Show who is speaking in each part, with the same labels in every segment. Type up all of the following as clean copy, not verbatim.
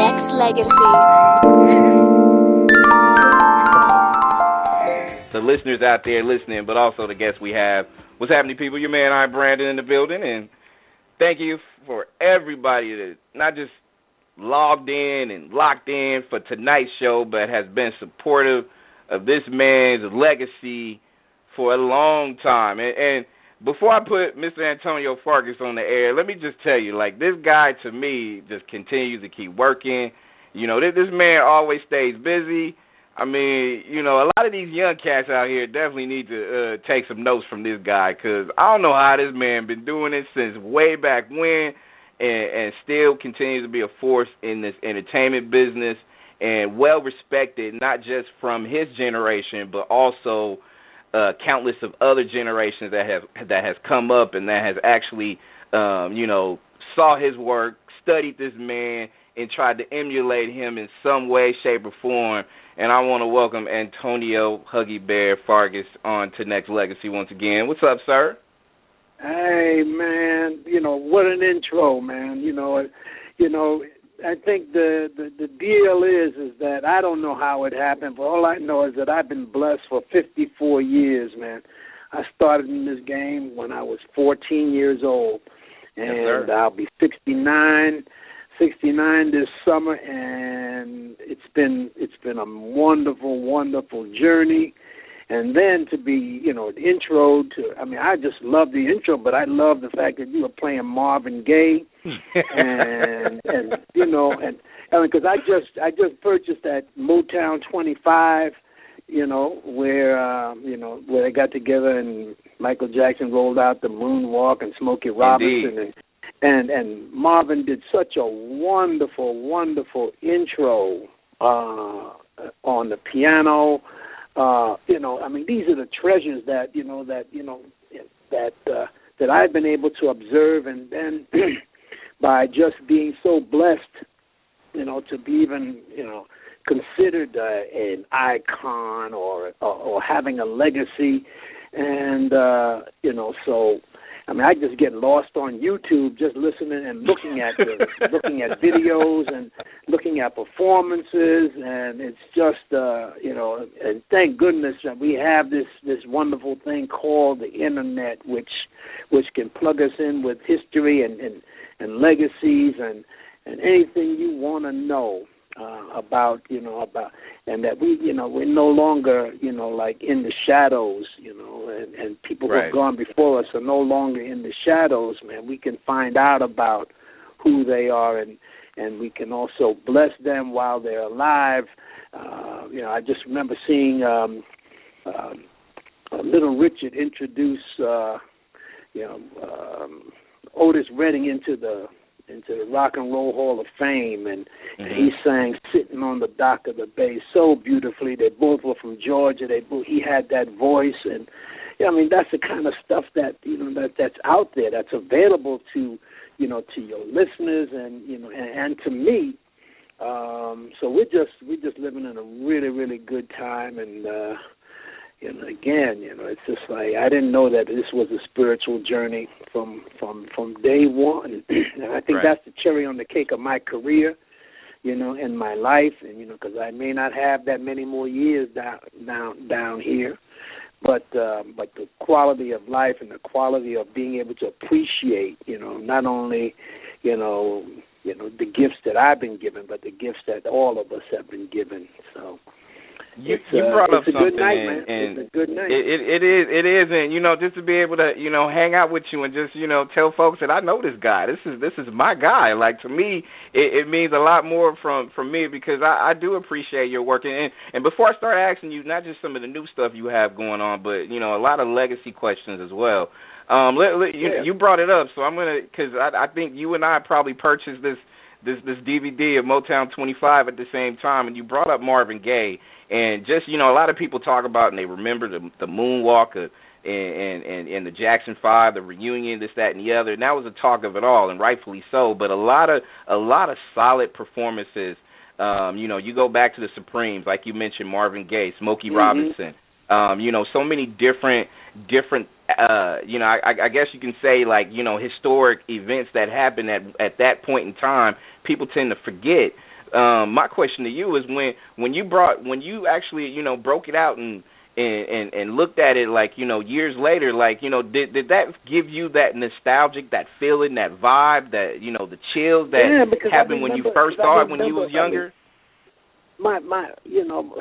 Speaker 1: Nexxlegacy.
Speaker 2: The listeners out there listening, but also the guests we have. What's happening, people? Your man, iambranded, in the building, and thank you for everybody that not just logged in and locked in for tonight's show, but has been supportive of this man's legacy for a long time. And before I put Mr. Antonio Fargus on the air, let me just tell you, like, this guy to me just continues to keep working. You know, this man always stays busy. I mean, you know, a lot of these young cats out here definitely need to take some notes from this guy, because I don't know how this man been doing it since way back when, and still continues to be a force in this entertainment business, and well respected, not just from his generation, but also countless of other generations that has come up and that has actually, you know, saw his work, studied this man, and tried to emulate him in some way, shape, or form. And I want to welcome Antonio Huggy Bear Fargus on to Nexxlegacy once again. What's up, sir?
Speaker 3: Hey, man. You know, what an intro, man. You know, I think the deal is that I don't know how it happened, but all I know is that I've been blessed for 54 years, man. I started in this game when I was 14 years old, and
Speaker 2: yes,
Speaker 3: I'll be 69 this summer, and it's been a wonderful, wonderful journey. And then to be, you know, the intro to, I mean, I just love the intro, but I love the fact that you were playing Marvin Gaye, and you know, and because I just purchased that Motown 25, you know, where they got together and Michael Jackson rolled out the moonwalk and Smokey Robinson, and Marvin did such a wonderful, wonderful intro on the piano. You know, I mean, these are the treasures that I've been able to observe, and then by just being so blessed, you know, to be even, you know, considered an icon or having a legacy, and you know, so. I mean, I just get lost on YouTube just listening and looking at videos and looking at performances, and it's just you know, and thank goodness that we have this wonderful thing called the internet, which can plug us in with history and legacies and anything you want to know about, you know, and that we, you know, we're no longer, you know, like in the shadows, you know, and people who have gone before us are no longer in the shadows, man. We can find out about who they are, and we can also bless them while they're alive. You know, I just remember seeing Little Richard introduce, you know, Otis Redding into the Rock and Roll Hall of Fame, and he sang "Sitting on the Dock of the Bay" so beautifully. They both were from Georgia. He had that voice, and yeah, I mean, that's the kind of stuff that, you know, that's out there, that's available to, you know, to your listeners, and, you know, and to me. So we're just living in a really, really good time, and you know, again, you know, it's just like I didn't know that this was a spiritual journey from day one, and I think that's the cherry on the cake of my career, you know, in my life, and you know, because I may not have that many more years down here, but the quality of life and the quality of being able to appreciate, you know, not only, you know, the gifts that I've been given, but the gifts that all of us have been given. So.
Speaker 2: You brought up something,
Speaker 3: and
Speaker 2: it's a good night. It is, and you know, just to be able to, you know, hang out with you and just, you know, tell folks that I know this guy. This is my guy. Like, to me, it means a lot more from me, because I do appreciate your work. And before I start asking you, not just some of the new stuff you have going on, but, you know, a lot of legacy questions as well. You brought it up, so I'm gonna, because I think you and I probably purchased this DVD of Motown 25 at the same time, and you brought up Marvin Gaye. And just, you know, a lot of people talk about and they remember the moonwalk and the Jackson 5, the reunion, this, that, and the other. And that was the talk of it all, and rightfully so. But a lot of solid performances. You know, you go back to the Supremes, like you mentioned, Marvin Gaye, Smokey Robinson. You know, so many different. You know, I guess you can say, like, you know, historic events that happened at that point in time. People tend to forget. my question to you is when you actually, you know, broke it out and looked at it, like, you know, years later, like, you know, did that give you that nostalgic, that feeling, that vibe, that, you know, the chills that happened when you first saw it when you was younger?
Speaker 3: My you know,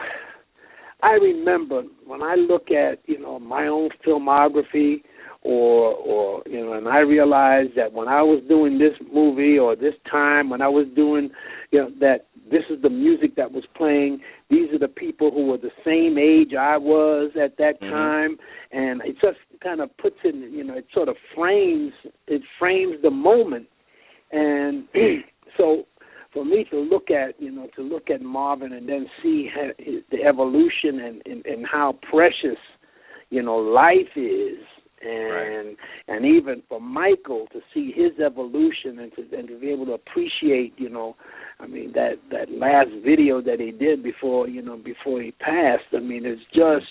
Speaker 3: I remember when I look at, you know, my own filmography, or you know, and I realized that when I was doing this movie or this time when I was doing, you know, that this is the music that was playing. These are the people who were the same age I was at that time, and it just kind of puts it, you know, it sort of frames the moment, and so for me to look at, you know, to look at Marvin and then see the evolution and how precious, you know, life is. And even for Michael to see his evolution and to be able to appreciate, you know, I mean, that last video that he did before he passed. I mean, it's just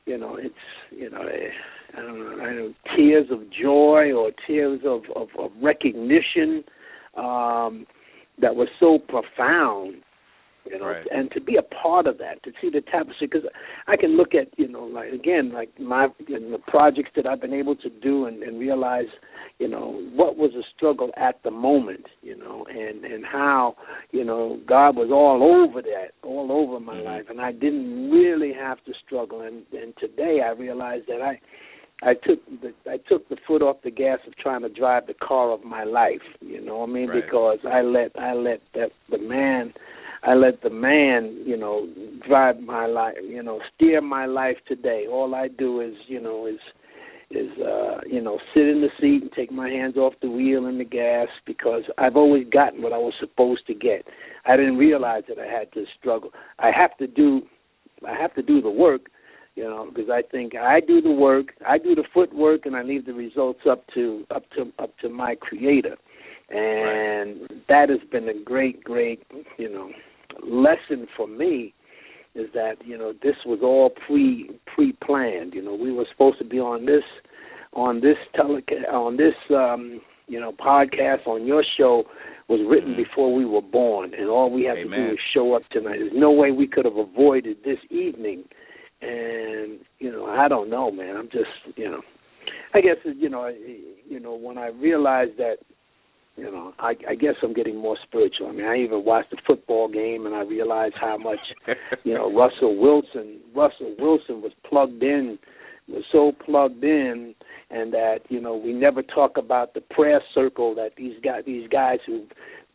Speaker 3: you know, I don't know, tears of joy or tears of recognition that was so profound. You know, and to be a part of that, to see the tapestry, because I can look at, you know, like, again, like the projects that I've been able to do and realize, you know, what was a struggle at the moment, you know, and how, you know, God was all over that, all over my life, and I didn't really have to struggle. And today I realized that I took the foot off the gas of trying to drive the car of my life, you know what I mean? Because I let the man, you know, drive my life, you know, steer my life today. All I do is, you know, you know, sit in the seat and take my hands off the wheel and the gas, because I've always gotten what I was supposed to get. I didn't realize that I had to struggle. I have to do the work, you know, because I think I do the work, I do the footwork, and I leave the results up to my Creator. And that has been a great, you know, lesson for me, is that, you know, this was all pre-planned. You know, we were supposed to be on this you know, podcast, on your show, was written before we were born, and all we have to do is show up tonight. There's no way we could have avoided this evening. And, you know, I don't know, man. I'm just, you know, I guess, you know, when I realized that, you know, I guess I'm getting more spiritual. I mean, I even watched a football game, and I realized how much, you know, Russell Wilson was plugged in, was so plugged in, and that, you know, we never talk about the prayer circle that these guys who've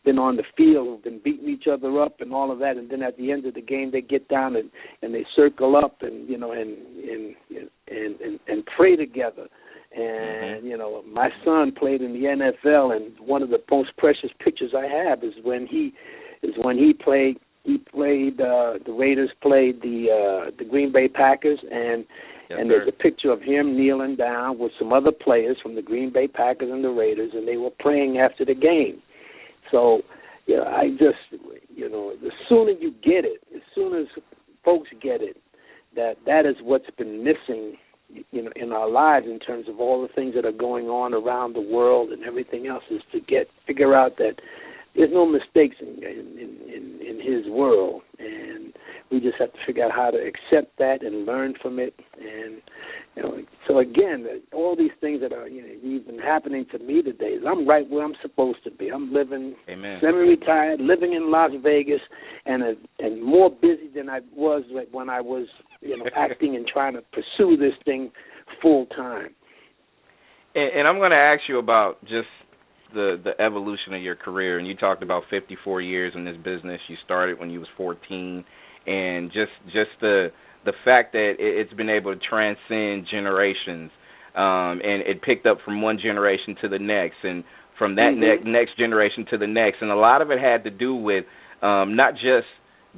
Speaker 3: been on the field, who've been beating each other up and all of that, and then at the end of the game they get down and they circle up and, you know, and pray together. And, you know, my son played in the NFL, and one of the most precious pictures I have is when he played. The Raiders played the Green Bay Packers, and there's a picture of him kneeling down with some other players from the Green Bay Packers and the Raiders, and they were praying after the game. So, you know, I just, you know, the sooner you get it, as soon as folks get it, that is what's been missing, you know, in our lives, in terms of all the things that are going on around the world and everything else, is to figure out that there's no mistakes in his world, and we just have to figure out how to accept that and learn from it. And, you know, so again, all these things that are, you know, even happening to me today, is I'm right where I'm supposed to be. I'm living semi-retired, living in Las Vegas, and more busy than I was when I was, you know, acting and trying to pursue this thing full time.
Speaker 2: And I'm going to ask you about just the evolution of your career. And you talked about 54 years in this business. You started when you was 14, and just the fact that it's been able to transcend generations, and it picked up from one generation to the next, and from that next generation to the next. And a lot of it had to do with not just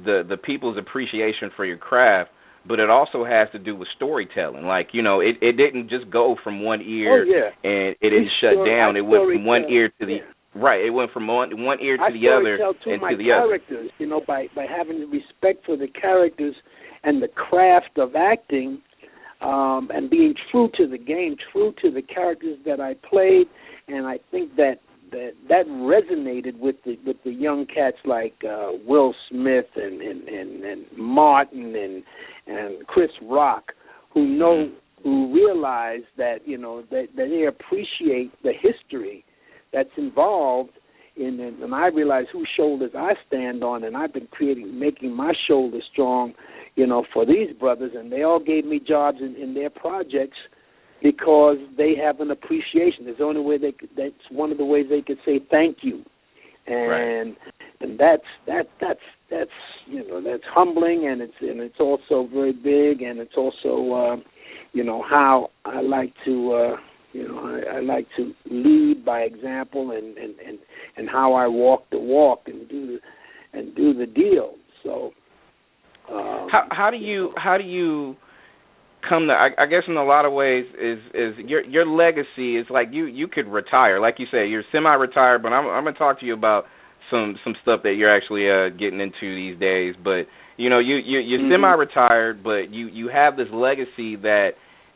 Speaker 2: the people's appreciation for your craft, but it also has to do with storytelling. Like, you know, it didn't just go from one ear and it didn't shut down. It went from one ear to the it went from one ear to the other and to the
Speaker 3: characters,
Speaker 2: other.
Speaker 3: You know, by having respect for the characters and the craft of acting, and being true to the game, true to the characters that I played. And I think that that resonated with the young cats like Will Smith and Martin and Chris Rock, who realize that that they appreciate the history that's involved in it. And I realize whose shoulders I stand on, and I've been making my shoulders strong, for these brothers, and they all gave me jobs in their projects because they have an appreciation. There's the only way that's one of the ways they could say thank you, and that's humbling, and it's also very big, and it's also how I like to I like to lead by example, and how I walk the walk and do the deal. So
Speaker 2: how do you come to, I guess in a lot of ways is your legacy is like you could retire, like you say, you're semi-retired, but I'm going to talk to you about some stuff that you're actually getting into these days. But you're semi-retired, but you have this legacy that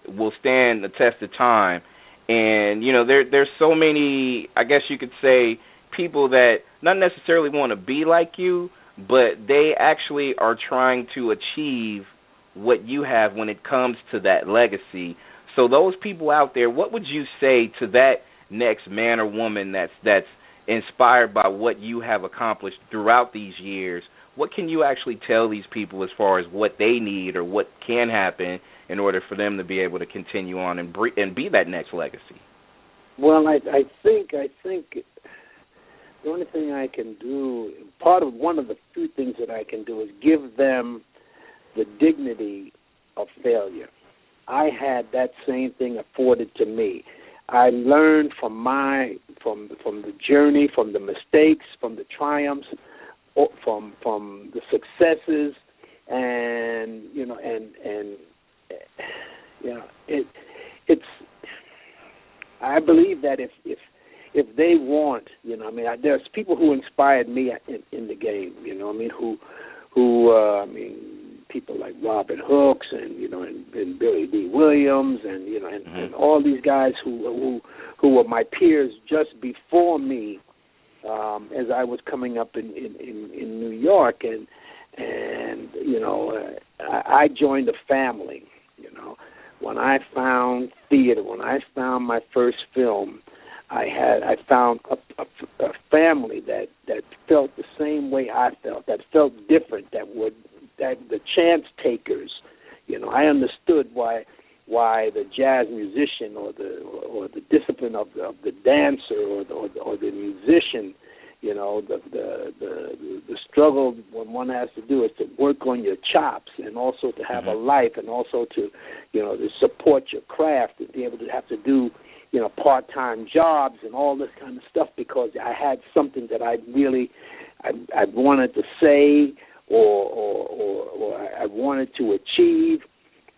Speaker 2: will stand the test of time. And there's so many, I guess you could say, people that not necessarily want to be like you, but they actually are trying to achieve what you have when it comes to that legacy. So those people out there, what would you say to that next man or woman that's inspired by what you have accomplished throughout these years? What can you actually tell these people as far as what they need or what can happen in order for them to be able to continue on and be that next legacy?
Speaker 3: Well, I think the only thing I can do, one of the few things that I can do is give them the dignity of failure. I had that same thing afforded to me. I learned from the journey, from the mistakes, from the triumphs, from the successes, and it's. I believe that if they want, there's people who inspired me in the game. People like Robert Hooks and Billy D. Williams and all these guys who were my peers just before me as I was coming up in New York, and I joined a family. When I found theater, when I found my first film, I found a family that felt the same way I felt, that felt different, that the chance takers. I understood why the jazz musician or the discipline of the dancer or the musician, the struggle when one has to do is to work on your chops and also to have a life and also to support your craft and be able to have to do part-time jobs and all this kind of stuff, because I had something that I wanted to say or I wanted to achieve.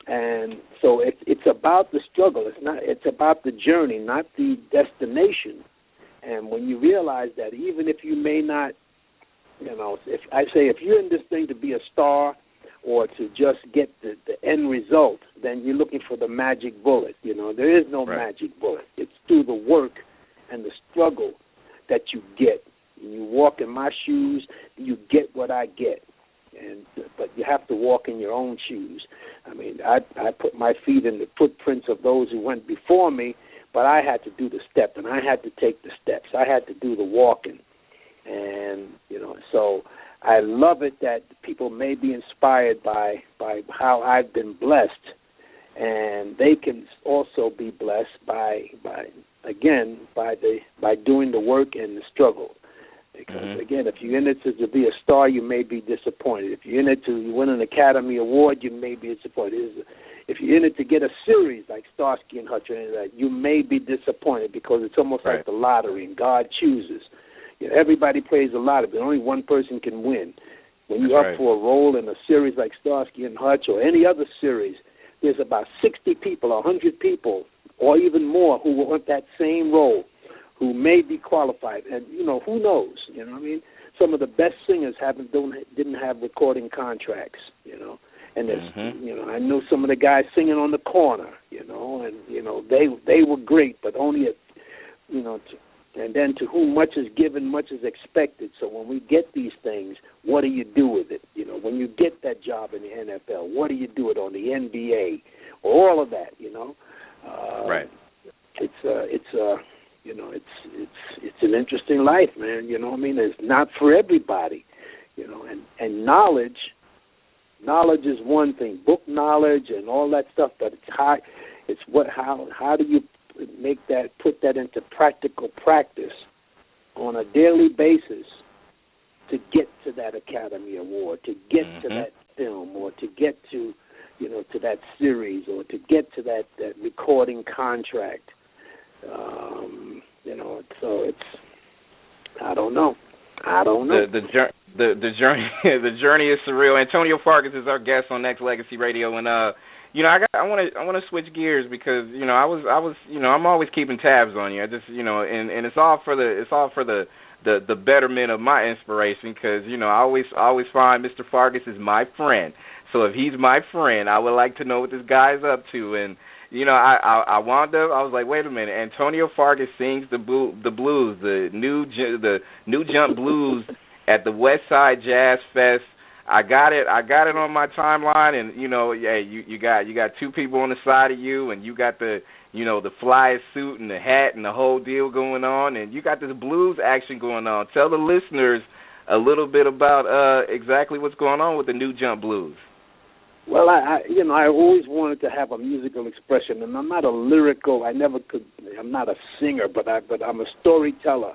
Speaker 3: And so it's about the struggle. It's about the journey, not the destination. And when you realize that, even if you may not, if you're in this thing to be a star or to just get the end result, then you're looking for the magic bullet. There is no magic bullet. It's through the work and the struggle that you get. When you walk in my shoes, you get what I get. But you have to walk in your own shoes. I put my feet in the footprints of those who went before me, but I had to do the step, and I had to take the steps. I had to do the walking. And, so I love it that people may be inspired by how I've been blessed, and they can also be blessed by doing the work and the struggle. Because, again, if you're in it to be a star, you may be disappointed. If you're in it to win an Academy Award, you may be disappointed. If you're in it to get a series like Starsky and Hutch or anything like that, you may be disappointed because it's almost like the lottery, and God chooses. Everybody plays the lottery, but only one person can win. When you're up for a role in a series like Starsky and Hutch or any other series, there's about 60 people, 100 people, or even more who want that same role, who may be qualified, and who knows? Some of the best singers didn't have recording contracts, and there's I know some of the guys singing on the corner, and they were great, but only And then to whom much is given, much is expected. So when we get these things, what do you do with it? You know, when you get that job in the NFL, what do you do with it on the NBA? All of that, you know.
Speaker 2: Right.
Speaker 3: You know, it's an interesting life, man. You know what I mean? It's not for everybody, you know. And knowledge is one thing, book knowledge and all that stuff. But how do you put that into practical practice on a daily basis to get to that Academy Award, to get to that film, or to get to, you know, to that series, or to get to that recording contract. You know, so it's, I don't know. The journey is surreal. Antonio
Speaker 2: Fargus is our guest on Nexxlegacy Radio, and you know, I want to switch gears because, you know, I was you know, I'm always keeping tabs on you. I just, you know, and it's all for the betterment of my inspiration, because, you know, I always find Mr. Fargus is my friend. So if he's my friend, I would like to know what this guy's up to. And, you know, I wound up, I was like, wait a minute, Antonio Fargus sings the blues, the new jump blues at the West Side Jazz Fest. I got it on my timeline, and, you know, yeah, you got two people on the side of you, and you got the, you know, the flyest suit and the hat and the whole deal going on, and you got this blues action going on. Tell the listeners a little bit about exactly what's going on with the New Jump Blues.
Speaker 3: Well, I always wanted to have a musical expression, and I'm not a lyrical. I'm not a singer, but I'm a storyteller,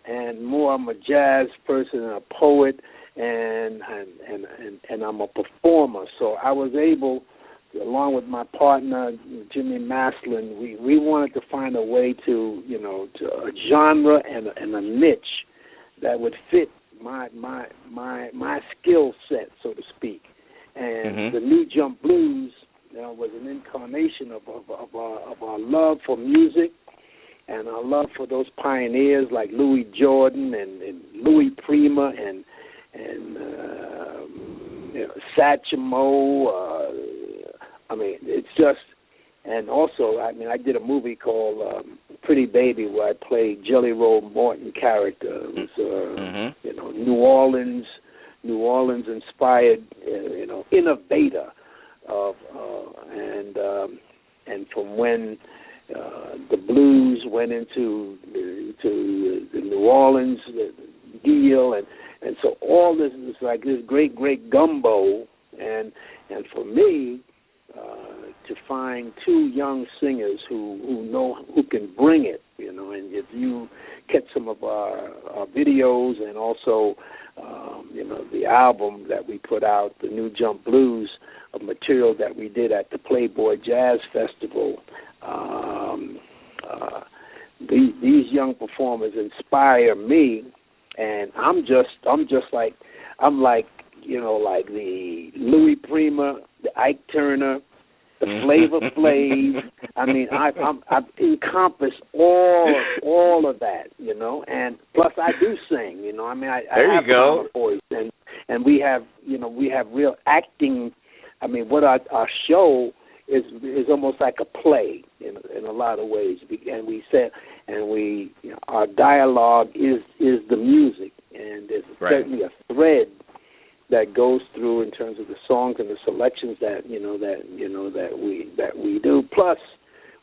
Speaker 3: and more I'm a jazz person and a poet, and I'm a performer. So I was able, along with my partner Jimmy Maslin, we wanted to find a way to, you know, to a genre and a niche that would fit my skill set, so to speak. And the New Jump Blues, you know, was an incarnation of our love for music and our love for those pioneers like Louis Jordan and Louis Prima and you know, Satchmo. I mean, it's just, and also, I mean, I did a movie called Pretty Baby where I played Jelly Roll Morton character. It was you know, New Orleans inspired, you know, innovator of, and from when the blues went into the New Orleans deal, and so all this is like this great gumbo, and for me to find two young singers who can bring it, you know, and if you catch some of our videos and also you know, the album that we put out, the New Jump Blues, of material that we did at the Playboy Jazz Festival. These young performers inspire me, and I'm like you know, like the Louis Prima, the Ike Turner, the Flavor Flav. I mean, I've encompassed all of that, you know, and plus I do sing, you know. I mean, I have a voice, and we have real acting. I mean, what our show is almost like a play in a lot of ways, and you know, our dialogue is the music, and there's certainly a thread that goes through in terms of the songs and the selections that we do. Plus,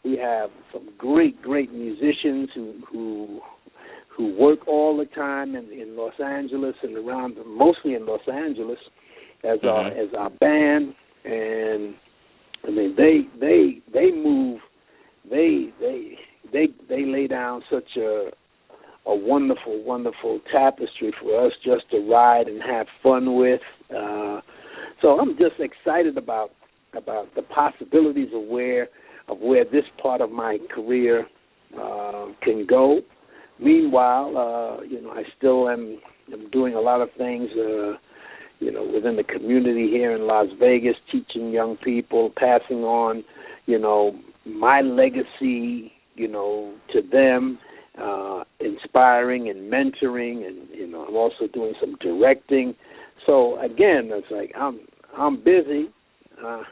Speaker 3: we have some great musicians who work all the time in Los Angeles and around, mostly in Los Angeles, as our band. And I mean, they move, they lay down such a wonderful tapestry for us just to ride and have fun with. So I'm just excited about the possibilities of where this part of my career can go. Meanwhile, you know, I still am doing a lot of things, you know, within the community here in Las Vegas, teaching young people, passing on, you know, my legacy, you know, to them. Inspiring and mentoring, and you know, I'm also doing some directing. So again, it's like I'm busy, and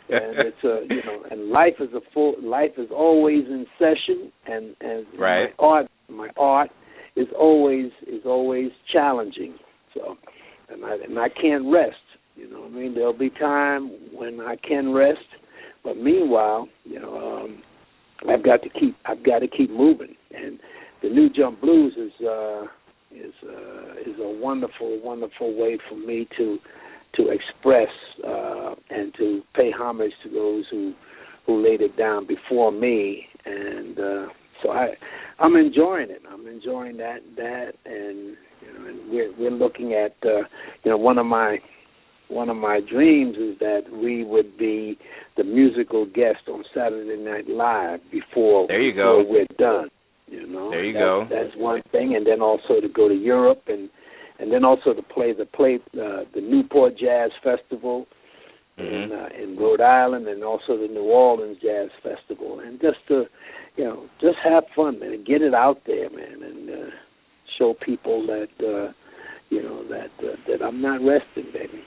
Speaker 3: it's you know, and life is always in session, and my art my art is always challenging. So, and I can't rest. You know what I mean? There'll be time when I can rest, but meanwhile, I've got to keep moving. And the New Jump Blues is a wonderful way for me to express and to pay homage to those who laid it down before me. And so I'm enjoying it. I'm enjoying that, and and we're looking at one of my dreams is that we would be the musical guest on Saturday Night Live before we're done.
Speaker 2: There you go.
Speaker 3: That's one thing, and then also to go to Europe, and then also to play the Newport Jazz Festival in Rhode Island, and also the New Orleans Jazz Festival, and just to just have fun, man, and get it out there, man, and show people that that I'm not resting, baby.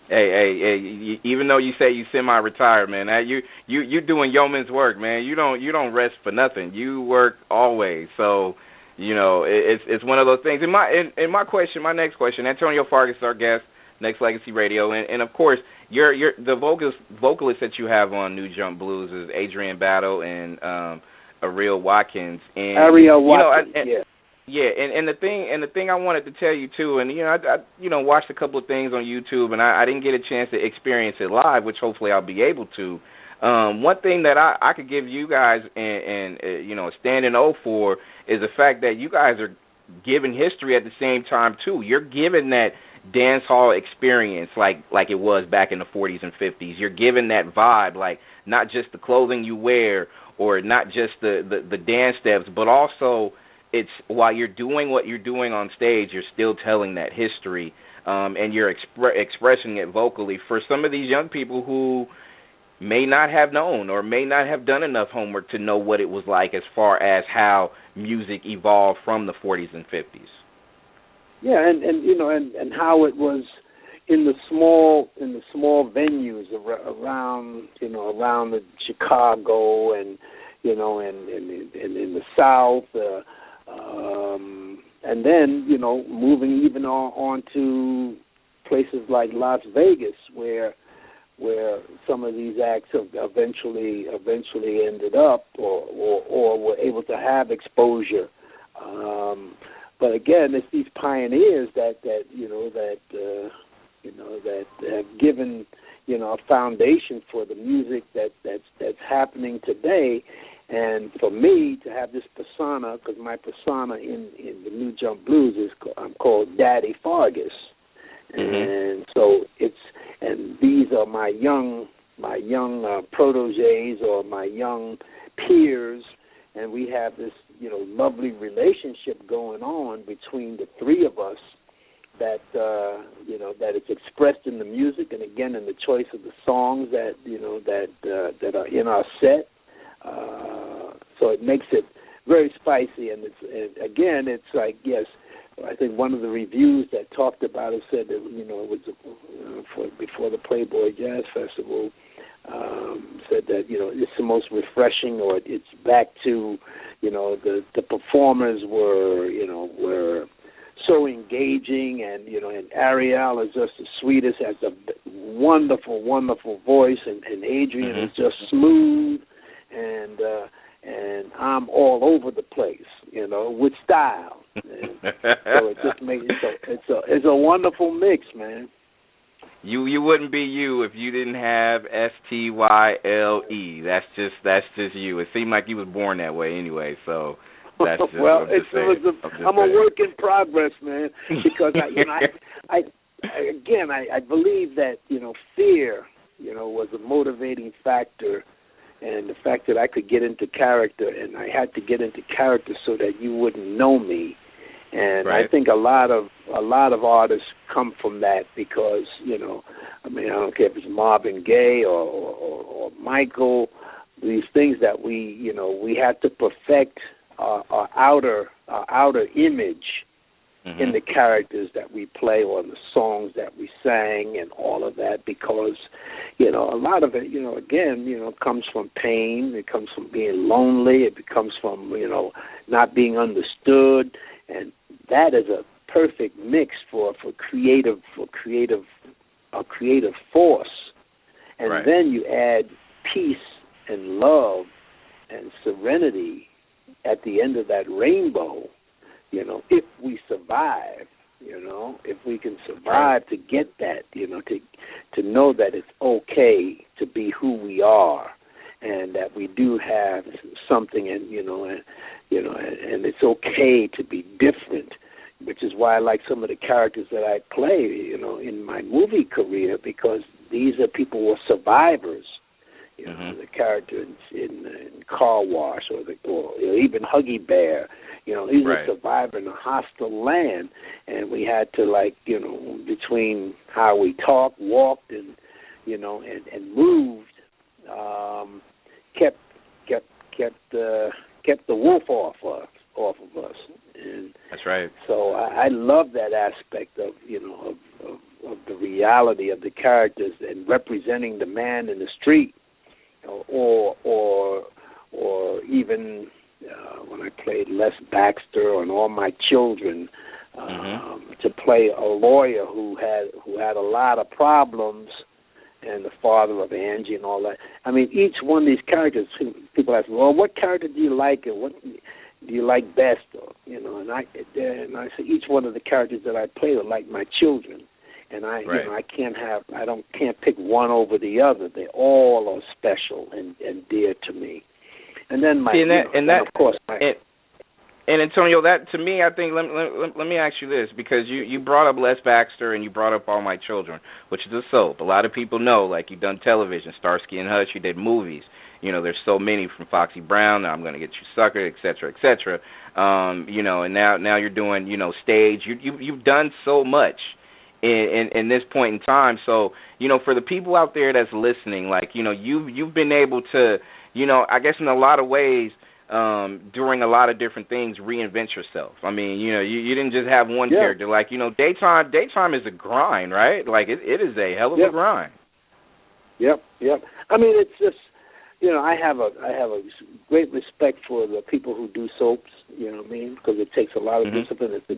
Speaker 2: Hey, even though you say you semi-retired, man, you doing yeoman's work, man. You don't rest for nothing. You work always. So, it's one of those things. And my next question, Antonio Fargus is our guest, Nexxlegacy Radio, and of course, the vocalist that you have on New Jump Blues is Adrian Battle and Ariel Watkins. And
Speaker 3: Ariel Watkins,
Speaker 2: Yeah, and the thing I wanted to tell you too, and I watched a couple of things on YouTube, and I didn't get a chance to experience it live, which hopefully I'll be able to. One thing that I could give you guys and a standing O for is the fact that you guys are giving history at the same time too. You're giving that dance hall experience like it was back in the 40s and 50s. You're giving that vibe, like not just the clothing you wear or not just the dance steps, but also it's while you're doing what you're doing on stage, you're still telling that history, and you're expressing it vocally for some of these young people who may not have known or may not have done enough homework to know what it was like as far as how music evolved from the 40s and 50s.
Speaker 3: Yeah, and how it was in the small venues around the Chicago and and in the South. And then, moving even on to places like Las Vegas, where some of these acts have eventually ended up or were able to have exposure. But again, it's these pioneers that have given a foundation for the music that's happening today. And for me to have this persona, because my persona in the New Jump Blues I'm called Daddy Fargus, and so these are my young proteges or my young peers, and we have this lovely relationship going on between the three of us that that it's expressed in the music, and again in the choice of the songs that that are in our set. So it makes it very spicy, and it's like, yes, I think one of the reviews that talked about it said that it was before the Playboy Jazz Festival, said that it's the most refreshing, or it's back to the performers were so engaging, and Ariel is just the sweetest, has a wonderful voice, and Adrian is just smooth. And I'm all over the place, with style. And so it just makes it's a wonderful mix, man.
Speaker 2: You wouldn't be you if you didn't have STYLE. That's just you. It seemed like you was born that way anyway. So that's just,
Speaker 3: well, I'm a work in progress, man. Because I believe that fear was a motivating factor. And the fact that I could get into character, and I had to get into character so that you wouldn't know me. And right. I think a lot of artists come from that because, I don't care if it's Marvin Gaye or Michael, these things that we had to perfect our outer image in the characters that we play or the songs that we sang and all of that, because, a lot of it, again, comes from pain. It comes from being lonely. It comes from, not being understood, and that is a perfect mix for a creative force. And then you add peace and love and serenity at the end of that rainbow. If we survive. If we can survive to get that, to know that it's okay to be who we are, and that we do have something, and and it's okay to be different, which is why I like some of the characters that I play, in my movie career, because these are people who are survivors. The character in Car Wash, or even Huggy Bear. He's a survivor in a hostile land, and we had to, between how we talked, walked, and moved, kept the wolf off of us. And
Speaker 2: that's right.
Speaker 3: So I love that aspect of of the reality of the characters and representing the man in the street. Or even when I played Les Baxter and All My Children, to play a lawyer who had a lot of problems, and the father of Angie and all that. I mean, each one of these characters, people ask, well, what character do you like, and what do you like best? And I say each one of the characters that I play are like my children. And I can't pick one over the other. They all are special and dear to me. And then of course.
Speaker 2: And Antonio, that to me, I think. Let me ask you this, because you brought up Les Baxter and you brought up All My Children, which is a soap. A lot of people know, like, you've done television, Starsky and Hutch. You did movies. There's so many, from Foxy Brown, I'm Gonna Get You Sucker, et cetera, et cetera. And now you're doing, stage. You've done so much in this point in time. So, for the people out there that's listening, like, you've been able to, I guess in a lot of ways, during a lot of different things, reinvent yourself. I mean, you didn't just have one character. Like, daytime is a grind, right? Like, it is a hell of a grind.
Speaker 3: Yep. I mean, it's just, I have a great respect for the people who do soaps, you know what I mean? Because it takes a lot of discipline. It's a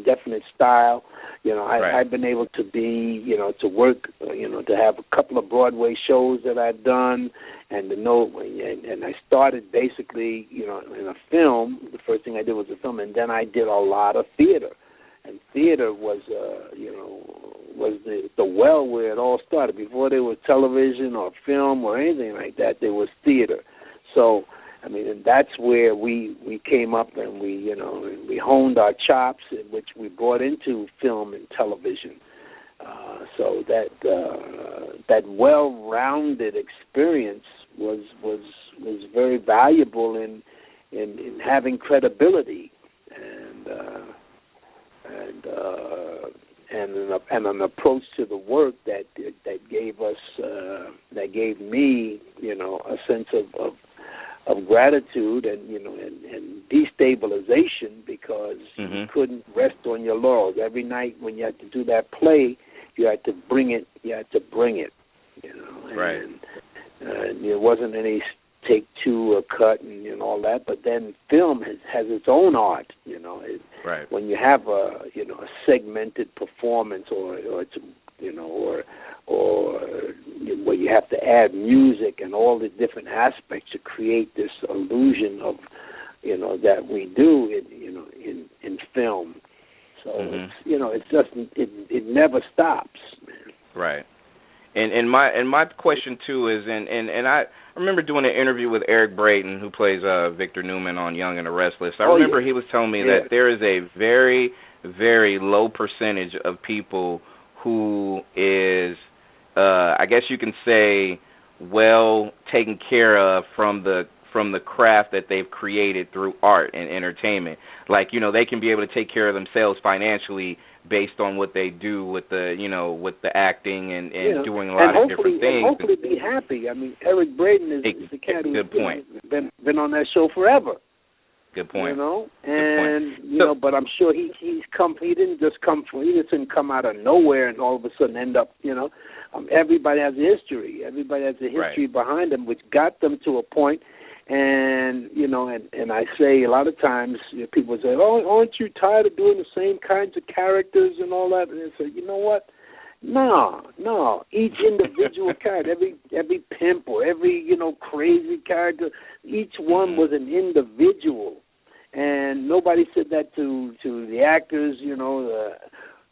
Speaker 3: definite style. I've been able to be, to work, to have a couple of Broadway shows that I've done, and and I started basically, in a film. The first thing I did was a film, and then I did a lot of theater. And theater was, was the well where it all started. Before there was television or film or anything like that, there was theater. So, I mean, and that's where we came up, and we honed our chops, which we brought into film and television. So that well-rounded experience was very valuable in having credibility and an approach to the work that gave me, a sense of gratitude and destabilization, because you couldn't rest on your laurels. Every night when you had to do that play, you had to bring it.
Speaker 2: Right.
Speaker 3: And there wasn't any take two or cut and all that. But then film has its own art.
Speaker 2: Right.
Speaker 3: When you have a segmented performance, or where you have to add music and all the different aspects to create this illusion of that we do in film. So it's just it never stops, man.
Speaker 2: Right. And my question too is, and I remember doing an interview with Eric Braden, who plays Victor Newman on Young and the Restless. I remember he was telling me that there is a very, very low percentage of people who is, I guess you can say, well taken care of from the craft that they've created through art and entertainment. Like, they can be able to take care of themselves financially based on what they do with the, with the acting and doing a lot of different things.
Speaker 3: And hopefully be happy. I mean, Eric Braden is the cat who's been on that show forever.
Speaker 2: Good point.
Speaker 3: You know,
Speaker 2: and
Speaker 3: you know, but I'm sure he didn't come out of nowhere and all of a sudden end up, you know. Everybody has a history. Everybody has a history behind them, which got them to a point. And you know, and I say a lot of times, you know, people say, "Oh, aren't you tired of doing the same kinds of characters and all that?" And I say, you know what? No. Each individual character, every pimp or every, you know, crazy character, each one was an individual, and nobody said that to the actors, you know,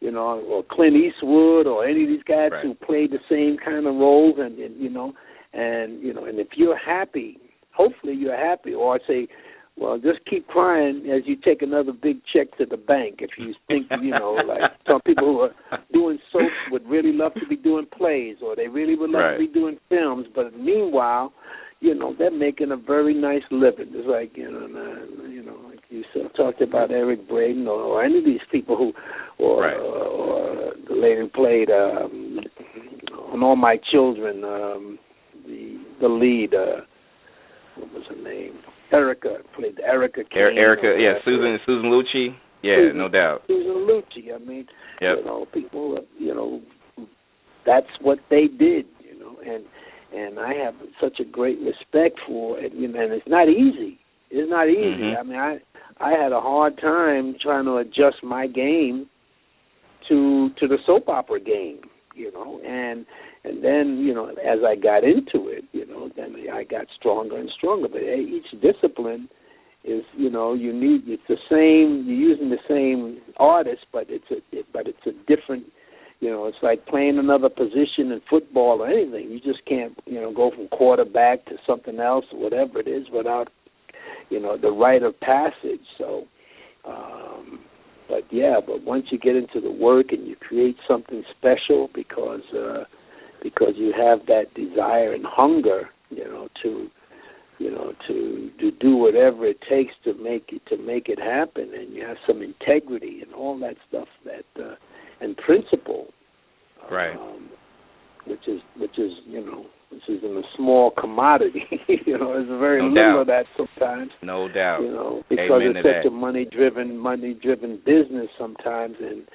Speaker 3: or Clint Eastwood or any of these guys who played the same kind of roles, and if you're happy, hopefully you're happy, or I say, well, just keep crying as you take another big check to the bank. If you think, you know, like some people who are doing soaps would really love to be doing plays, or they really would love to be doing films, but meanwhile, you know, they're making a very nice living. It's like, you know, like you talked about Eric Braeden or any of these people who, or the lady who played on All My Children, the lead, what was her name? Erica played Erica Kane.
Speaker 2: Erica, Susan Lucci. Yeah, no doubt.
Speaker 3: Susan Lucci. I mean, you know, people, you know, that's what they did, you know, and I have such a great respect for it, you know, and it's not easy. It's not easy. I mean, I had a hard time trying to adjust my game to the soap opera game, you know, and then, you know, as I got into it, you know, then I got stronger and stronger. But each discipline is, you know, it's the same. You're using the same artist, but it's a different. You know, it's like playing another position in football or anything. You just can't, you know, go from quarterback to something else or whatever it is without, you know, the rite of passage. So, but once you get into the work and you create something special because you have that desire and hunger, you know, to do whatever it takes to make it happen, and you have some integrity and all that stuff and principle, which is you know, which is in a small commodity. You know, there's very little of that sometimes.
Speaker 2: No doubt.
Speaker 3: You know, because it's such a money driven business sometimes, and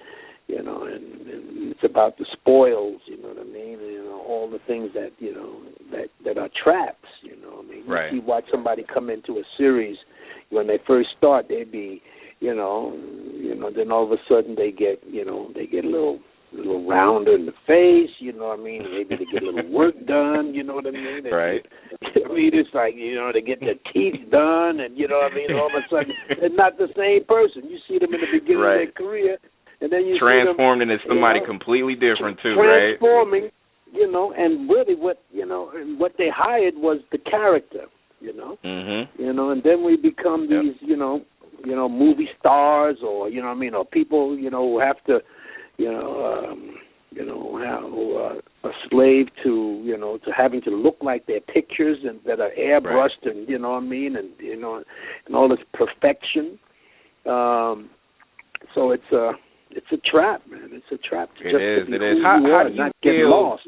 Speaker 3: you know, and it's about the spoils. You know what I mean? And, you know, all the things that, you know, that are traps. You know what I mean? You watch somebody come into a series when they first start, they'd be, you know, then all of a sudden they get a little rounder in the face, you know what I mean? Maybe they get a little work done, you know what I mean?
Speaker 2: Right.
Speaker 3: I mean, it's like, you know, they get their teeth done, and you know what I mean? All of a sudden, they're not the same person. You see them in the beginning of their career, and then you
Speaker 2: transformed
Speaker 3: see them,
Speaker 2: into somebody completely different too,
Speaker 3: transforming, you know, and really what they hired was the character, you know? You know, and then we become these, you know, movie stars, or, you know what I mean, or people, you know, who have to, a slave to, you know, to having to look like their pictures and that are airbrushed, and you know what I mean, and you know, and all this perfection. So it's a trap, man. It's a trap to just be who you are and not get lost.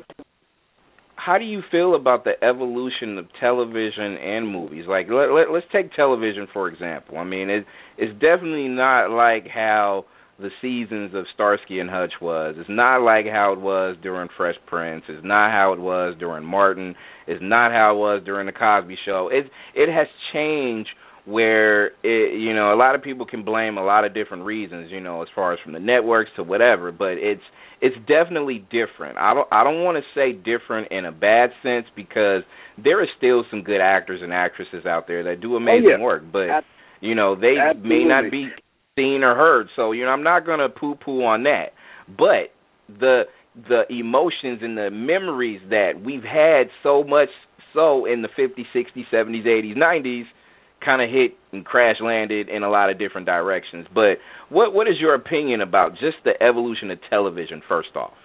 Speaker 2: How do you feel about the evolution of television and movies? Like, let's take television for example. I mean, it's definitely not like how the seasons of Starsky and Hutch was. It's not like how it was during Fresh Prince. It's not how it was during Martin. It's not how it was during the Cosby Show. It has changed where you know, a lot of people can blame a lot of different reasons, you know, as far as from the networks to whatever, but it's definitely different. I don't want to say different in a bad sense, because there are still some good actors and actresses out there that do amazing work, but you know, they may not be seen or heard. So, you know, I'm not going to poo-poo on that. But the emotions and the memories that we've had so much so in the 50s, 60s, 70s, 80s, 90s kind of hit and crash landed in a lot of different directions. But what is your opinion about just the evolution of television, first off?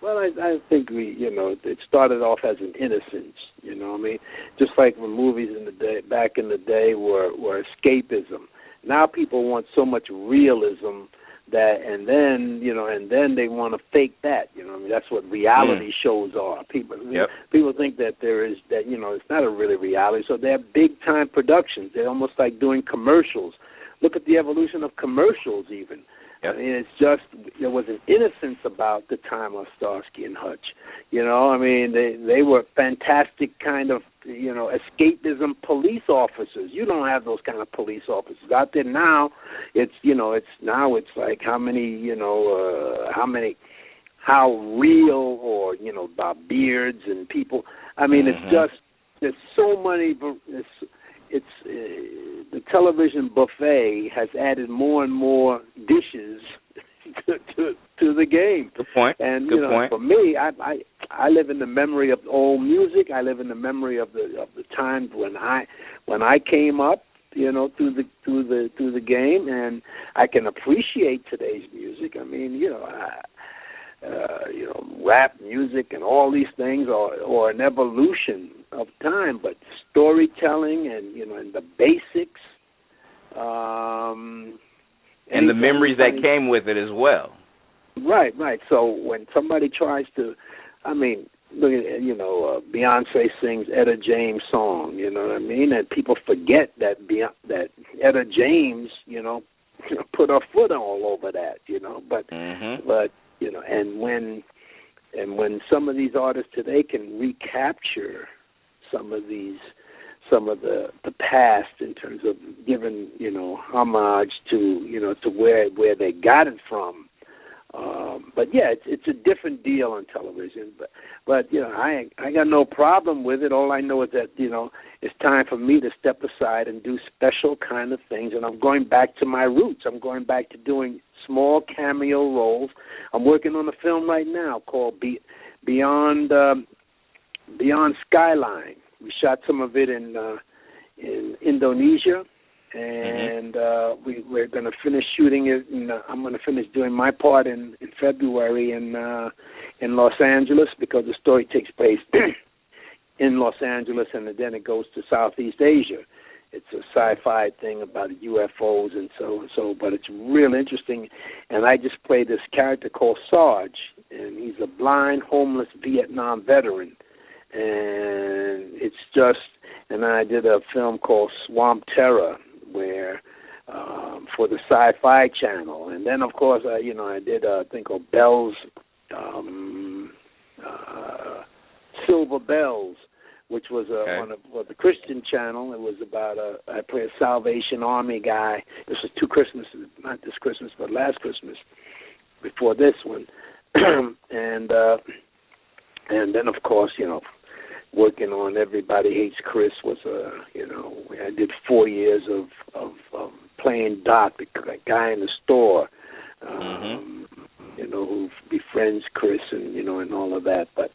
Speaker 3: Well, I think it started off as an innocence, you know what I mean? Just like when movies back in the day were escapism. Now people want so much realism that, and then they want to fake that. I mean, that's what reality shows are. People think that it's not a really reality. So they're big time productions. They're almost like doing commercials. Look at the evolution of commercials, even.
Speaker 2: Yep.
Speaker 3: I mean, it's just there was an innocence about the time of Starsky and Hutch. I mean, they were fantastic kind of escapism police officers. You don't have those kind of police officers out there now. It's like how real or about beards and people. I mean, it's just there's so many. It's the television buffet has added more and more dishes to the game.
Speaker 2: Good point.
Speaker 3: And
Speaker 2: Good point.
Speaker 3: For me, I live in the memory of old music. I live in the memory of the times when I came up, through the game, and I can appreciate today's music. I mean, rap music and all these things are an evolution of time, but storytelling and the basics,
Speaker 2: and the memories that came with it as well.
Speaker 3: Right. So when somebody tries to, I mean, look at Beyonce sings Etta James' song, you know what I mean, and people forget that Etta James, put her foot all over that, but and when some of these artists today can recapture some of the past in terms of giving homage to where they got it from, but yeah, it's a different deal on television. But I got no problem with it. All I know is that it's time for me to step aside and do special kind of things, and I'm going back to my roots. I'm going back to doing small cameo roles. I'm working on a film right now called Beyond Skyline. We shot some of it in Indonesia, and we're going to finish shooting it. I'm going to finish doing my part in February in Los Angeles, because the story takes place in Los Angeles, and then it goes to Southeast Asia. It's a sci-fi thing about UFOs and so, but it's real interesting. And I just play this character called Sarge, and he's a blind, homeless Vietnam veteran. And it's just, and I did a film called Swamp Terror, where for the Sci-Fi Channel, and then of course I did a thing called Bells, Silver Bells, which was on the Christian channel. It was about I play a Salvation Army guy. This was 2 Christmases, not this Christmas, but last Christmas, before this one, and then of course working on Everybody Hates Chris was I did 4 years of playing Doc, the guy in the store, who befriends Chris and all of that. But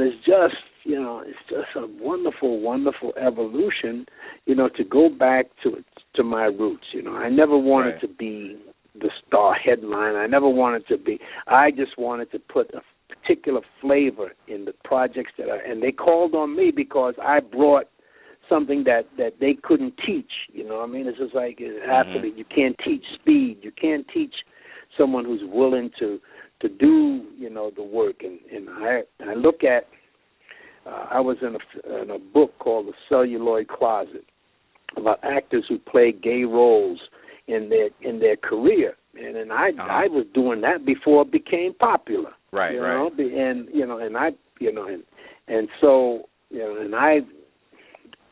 Speaker 3: it's just it's just a wonderful, wonderful evolution, to go back to my roots. I never wanted to be the star headline. I never wanted to be. I just wanted to put a particular flavor in the projects and they called on me because I brought something that they couldn't teach. I mean, it's just like an athlete. You can't teach speed. You can't teach someone who's willing to do the work. And I look at. I was in a book called The Celluloid Closet about actors who played gay roles in their career, and I was doing that before it became popular.
Speaker 2: Right.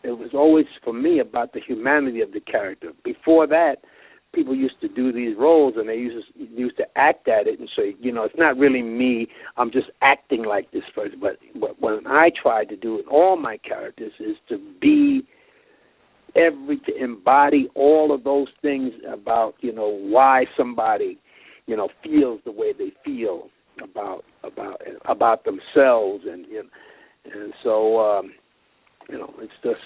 Speaker 3: It was always for me about the humanity of the character. Before that, people used to do these roles and they used to act at it and say, it's not really me. I'm just acting like this person. But when I tried to do it, all my characters is to embody all of those things about why somebody feels the way they feel about themselves, and so it's just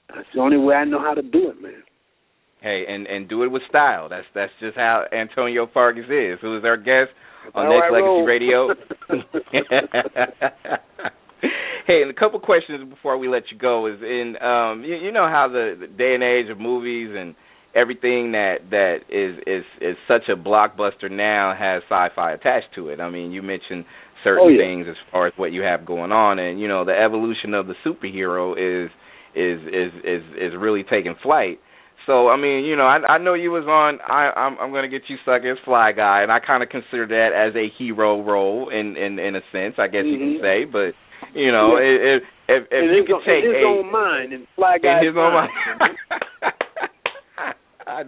Speaker 3: that's the only way I know how to do it, man.
Speaker 2: Hey, and do it with style. That's just how Antonio Fargus is, who is our guest on Nexxlegacy Radio. Hey, and a couple questions before we let you go is in how the day and age of movies and everything that is such a blockbuster now has sci-fi attached to it. I mean, you mentioned certain things as far as what you have going on, and you know, the evolution of the superhero is really taking flight. So I mean, you know, I know you was on. I'm gonna get you stuck as Fly Guy, and I kind of consider that as a hero role in a sense, I guess you can say. But you know, if you could take
Speaker 3: in his own mind, and Fly Guy's
Speaker 2: in his own mind.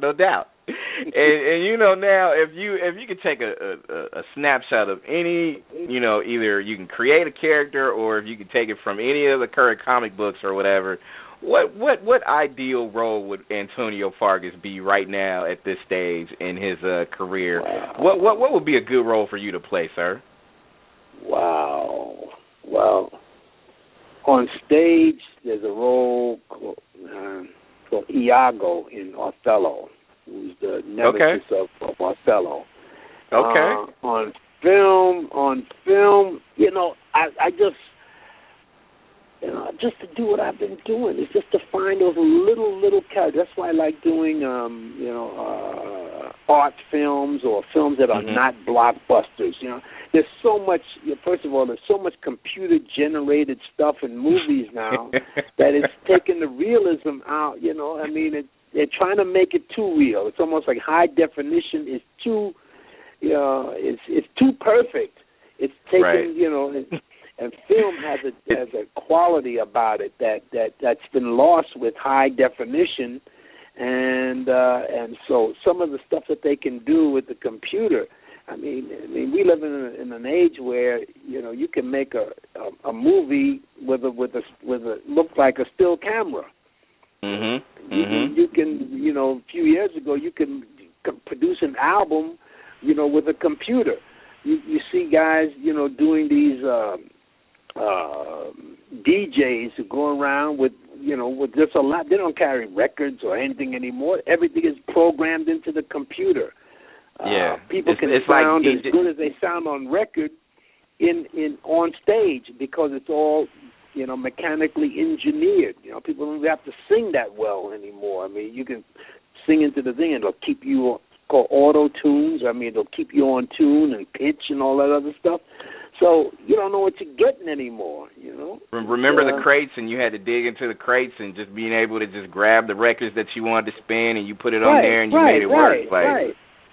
Speaker 2: No doubt. And you know, now if you could take a snapshot of any, you know, either you can create a character or if you could take it from any of the current comic books or whatever, what ideal role would Antonio Fargus be right now at this stage in his career? Wow. What would be a good role for you to play, sir?
Speaker 3: Wow. Well, on stage there's a role called Iago in Othello, who's the nemesis of Othello.
Speaker 2: Okay.
Speaker 3: On film, you know, I just, you know, just to do what I've been doing. It's just to find those little characters. That's why I like doing, you know, art films or films that are not blockbusters. You know, there's so much. First of all, there's so much computer-generated stuff in movies now that it's taking the realism out. You know, I mean, they're trying to make it too real. It's almost like high definition is too, you know, it's too perfect. It's taking, you know. And film has a quality about it that's been lost with high definition, and so some of the stuff that they can do with the computer. I mean, we live in an age where, you know, you can make a movie with a look like a still camera. You can, you know, a few years ago you can produce an album, you know, with a computer. You see guys, you know, doing these. DJs who go around with, you know, with just a lot. They don't carry records or anything anymore. Everything is programmed into the computer. People can sound like as good as they sound on record on stage because it's all, you know, mechanically engineered. You know, people don't have to sing that well anymore. I mean, you can sing into the thing and it'll keep you called auto tunes. I mean, it'll keep you on tune and pitch and all that other stuff. So you don't know what you're getting anymore, you know.
Speaker 2: Remember the crates, and you had to dig into the crates and just being able to just grab the records that you wanted to spin, and you put it on there, and you made it work.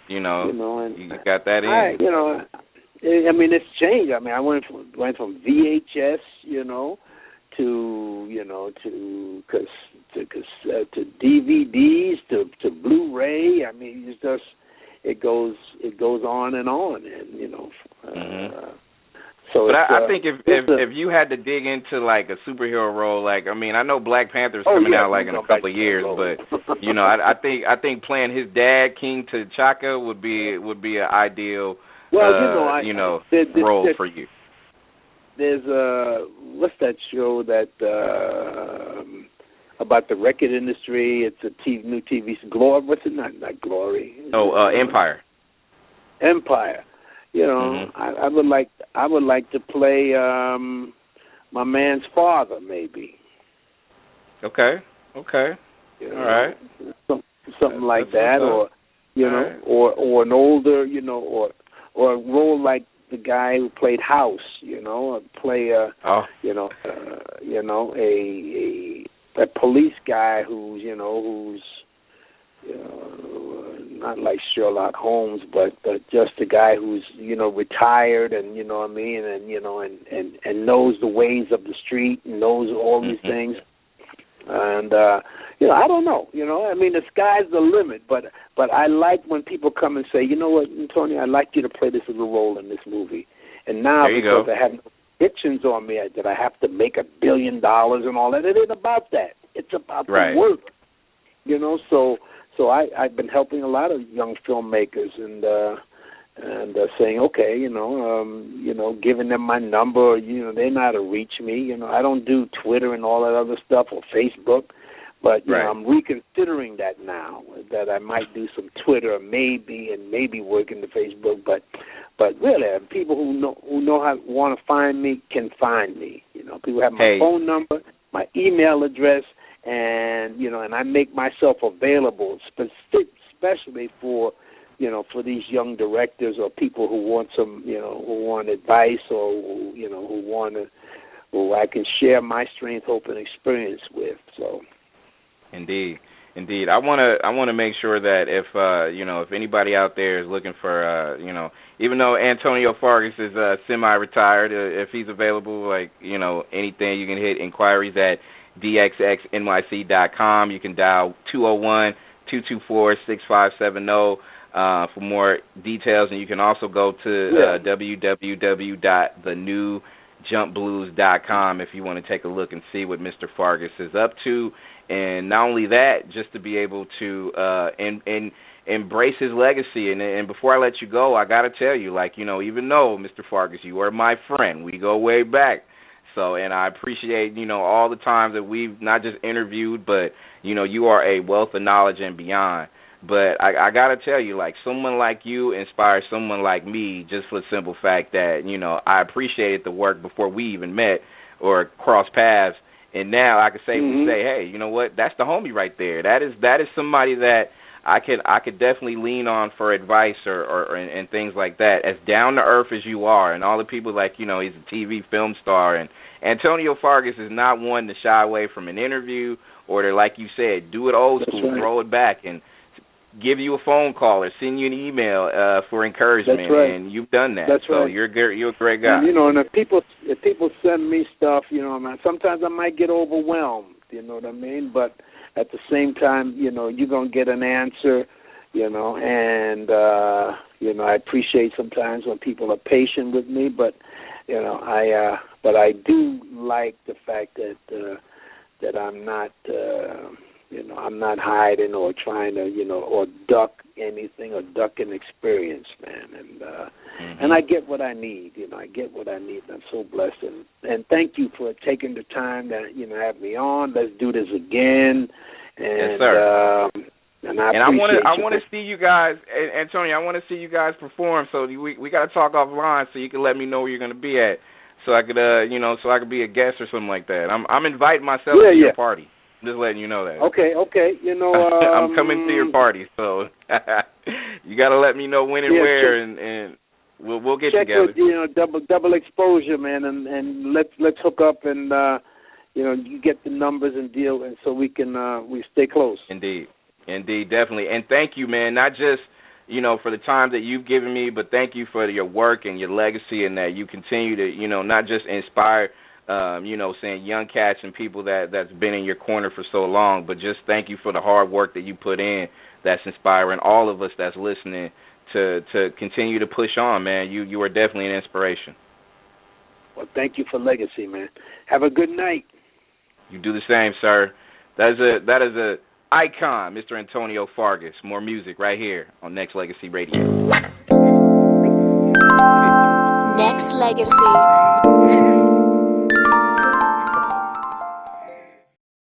Speaker 2: You know, and you got that in.
Speaker 3: You know, I mean, it's changed. I mean, I went from VHS, you know, to DVDs to Blu-ray. I mean, it's just it goes on, and you know. So
Speaker 2: but I think if you had to dig into like a superhero role, like, I mean, I know Black Panther's coming out like in a couple of years, but you know, I think playing his dad, King T'Chaka, would be an ideal role for you.
Speaker 3: There's what's that show that about the record industry? It's a new TV. Glory. What's it? Not Glory.
Speaker 2: Empire.
Speaker 3: Empire. You know, I would like to play my man's father, maybe.
Speaker 2: Okay.
Speaker 3: You know,
Speaker 2: all right.
Speaker 3: Something like that, or you know, right. or an older, you know, or a role like the guy who played House, you know, or play a police guy who's not like Sherlock Holmes, but just a guy who's, you know, retired and, you know what I mean, and, you know, and knows the ways of the street and knows all these things. And, you know, I don't know, you know, I mean, the sky's the limit, but I like when people come and say, you know what, Antonio, I'd like you to play this little role in this movie. And now, because I have no restrictions on me that I have to make $1 billion and all that, it ain't about that. It's about the work, you know, So I've been helping a lot of young filmmakers and saying, okay, you know, giving them my number. You know, they know how to reach me. You know, I don't do Twitter and all that other stuff or Facebook, but you know, I'm reconsidering that now. That I might do some Twitter, maybe work in the Facebook, but really, people who know how want to find me can find me. You know, people have my phone number, my email address. and and I make myself available, especially for for these young directors or people who want some, who want advice, or who I can share my strength, hope, and experience with. So,
Speaker 2: indeed. I want to make sure that if anybody out there is looking for even though Antonio Fargus is semi-retired, if he's available, anything, you can hit inquiries at dxxnyc.com. You can dial 201-224-6570 for more details, and you can also go to www.thenewjumpblues.com if you want to take a look and see what Mr. Fargus is up to. And not only that, just to be able to embrace his legacy. And before I let you go, I got to tell you, even though, Mr. Fargus, you are my friend, we go way back. So, and I appreciate, all the times that we've not just interviewed, but, you are a wealth of knowledge and beyond. But I got to tell you, someone like you inspires someone like me, just for the simple fact that, I appreciated the work before we even met or crossed paths. And now I can safely say, hey, you know what? That's the homie right there. That is somebody that I could definitely lean on for advice or and things like that. As down to earth as you are, and all the people he's a TV film star, and Antonio Fargus is not one to shy away from an interview or to, like you said, do it old school, roll it back, and give you a phone call or send you an email for encouragement.
Speaker 3: That's right.
Speaker 2: And you've done that.
Speaker 3: That's
Speaker 2: so
Speaker 3: right.
Speaker 2: You're a great guy.
Speaker 3: And, and if people send me stuff, sometimes I might get overwhelmed, you know what I mean? But at the same time, you're going to get an answer, and, I appreciate sometimes when people are patient with me, but, I do like the fact that I'm not, I'm not hiding or trying to, or duck anything or duck an experience, man. And and I get what I need, I get what I need. I'm so blessed. And thank you for taking the time to, have me on. Let's do this again. And,
Speaker 2: yes, sir.
Speaker 3: And I
Speaker 2: want to see you guys, Antonio. I want to see you guys perform. So we got to talk offline so you can let me know where you're going to be at, so I could so I could be a guest or something like that. I'm inviting myself to your party. Just letting you know that.
Speaker 3: Okay.
Speaker 2: I'm coming to your party, so you got to let me know when and where, and we'll get together.
Speaker 3: With, double exposure, man, and let's hook up and you get the numbers and deal, and so we can we stay close.
Speaker 2: Indeed, definitely, and thank you, man. Not just for the time that you've given me, but thank you for your work and your legacy, and that you continue to not just inspire. Saying young cats and people that's been in your corner for so long, but just thank you for the hard work that you put in that's inspiring all of us that's listening to continue to push on, man. You are definitely an inspiration.
Speaker 3: Well, thank you for legacy, man. Have a good night.
Speaker 2: You do the same, sir. That is a icon, Mr. Antonio Fargus. More music right here on Nexxlegacy Radio.
Speaker 1: Nexxlegacy.